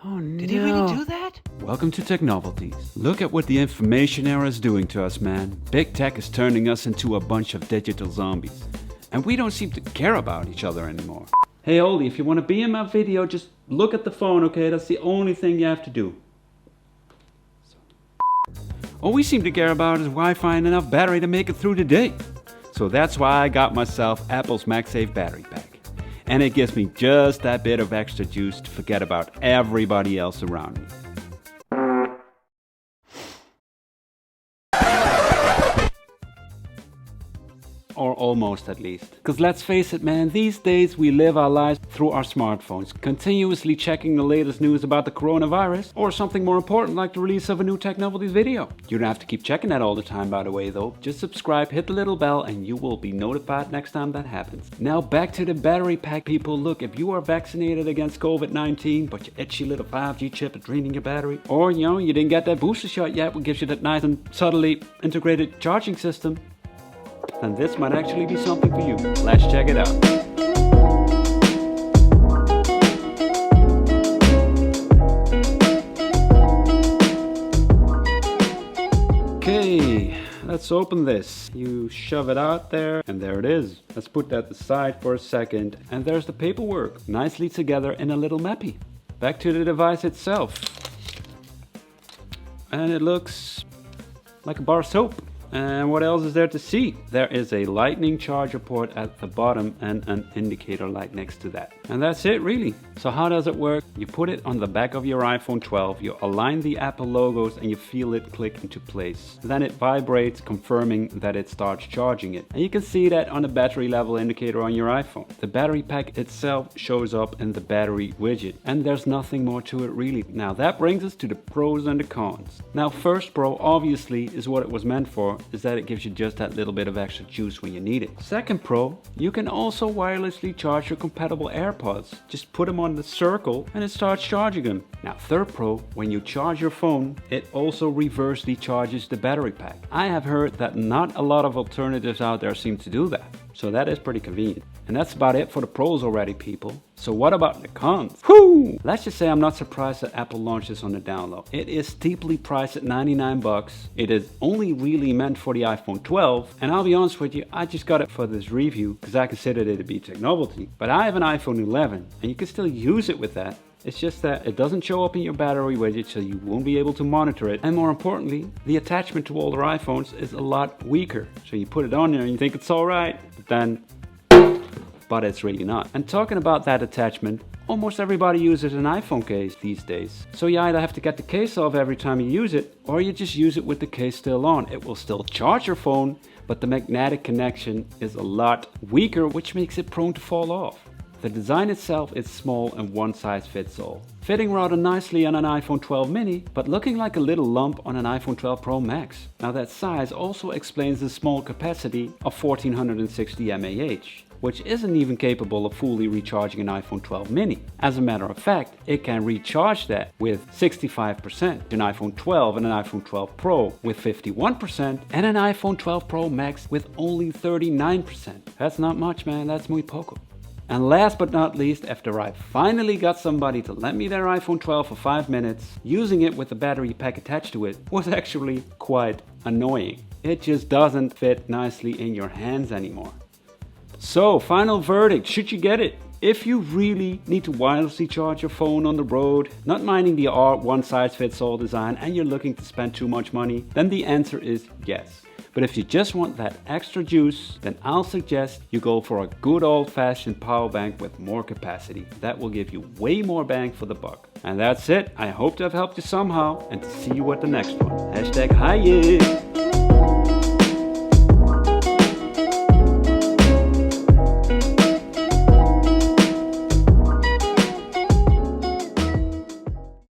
Oh no. Did he really do that? Welcome to Tech Novelties. Look at what the information era is doing to us, man. Big tech is turning us into a bunch of digital zombies. And we don't seem to care about each other anymore. Hey Oldie, if you want to be in my video, just look at the phone, okay? That's the only thing you have to do. All we seem to care about is Wi-Fi and enough battery to make it through the day. So that's why I got myself Apple's MagSafe battery pack. And it gives me just that bit of extra juice to forget about everybody else around me. Or almost at least. Because let's face it, man, these days we live our lives through our smartphones, continuously checking the latest news about the coronavirus, or something more important like the release of a new Tech Novelties video. You don't have to keep checking that all the time, by the way, though. Just subscribe, hit the little bell, and you will be notified next time that happens. Now back to the battery pack, people. Look, if you are vaccinated against COVID-19, but your itchy little 5G chip is draining your battery, or you didn't get that booster shot yet, which gives you that nice and subtly integrated charging system, then this might actually be something for you. Let's check it out. Okay, let's open this. You shove it out there, and there it is. Let's put that aside for a second, and there's the paperwork, nicely together in a little mappy. Back to the device itself. And it looks like a bar of soap. And what else is there to see? There is a lightning charger port at the bottom and an indicator light next to that. And that's it really. So how does it work? You put it on the back of your iPhone 12, you align the Apple logos and you feel it click into place. Then it vibrates, confirming that it starts charging it. And you can see that on the battery level indicator on your iPhone. The battery pack itself shows up in the battery widget. And there's nothing more to it really. Now that brings us to the pros and the cons. Now first pro obviously is what it was meant for, is that it gives you just that little bit of extra juice when you need it. Second pro, you can also wirelessly charge your compatible AirPods. Just put them on the circle and it starts charging them. Now third pro, when you charge your phone, it also reversely charges the battery pack. I have heard that not a lot of alternatives out there seem to do that. So that is pretty convenient. And that's about it for the pros already, people. So what about the cons? Whoo! Let's just say I'm not surprised that Apple launched this on the download. It is steeply priced at 99 bucks. It is only really meant for the iPhone 12. And I'll be honest with you, I just got it for this review because I considered it to be tech novelty. But I have an iPhone 11 and you can still use it with that. It's just that it doesn't show up in your battery widget, so you won't be able to monitor it. And more importantly, the attachment to older iPhones is a lot weaker. So you put it on there and you think it's alright, but it's really not. And talking about that attachment, almost everybody uses an iPhone case these days. So you either have to get the case off every time you use it, or you just use it with the case still on. It will still charge your phone, but the magnetic connection is a lot weaker, which makes it prone to fall off. The design itself is small and one size fits all, fitting rather nicely on an iPhone 12 mini, but looking like a little lump on an iPhone 12 Pro Max. Now that size also explains the small capacity of 1460 mAh, which isn't even capable of fully recharging an iPhone 12 mini. As a matter of fact, it can recharge that with 65%, an iPhone 12 and an iPhone 12 Pro with 51%, and an iPhone 12 Pro Max with only 39%. That's not much, man, that's muy poco. And last but not least, after I finally got somebody to lend me their iPhone 12 for 5 minutes, using it with the battery pack attached to it was actually quite annoying. It just doesn't fit nicely in your hands anymore. So, final verdict, should you get it? If you really need to wirelessly charge your phone on the road, not minding the one-size-fits-all design, and you're looking to spend too much money, then the answer is yes. But if you just want that extra juice, then I'll suggest you go for a good old-fashioned power bank with more capacity. That will give you way more bang for the buck. And that's it. I hope to have helped you somehow, and to see you at the next one. #Hiya!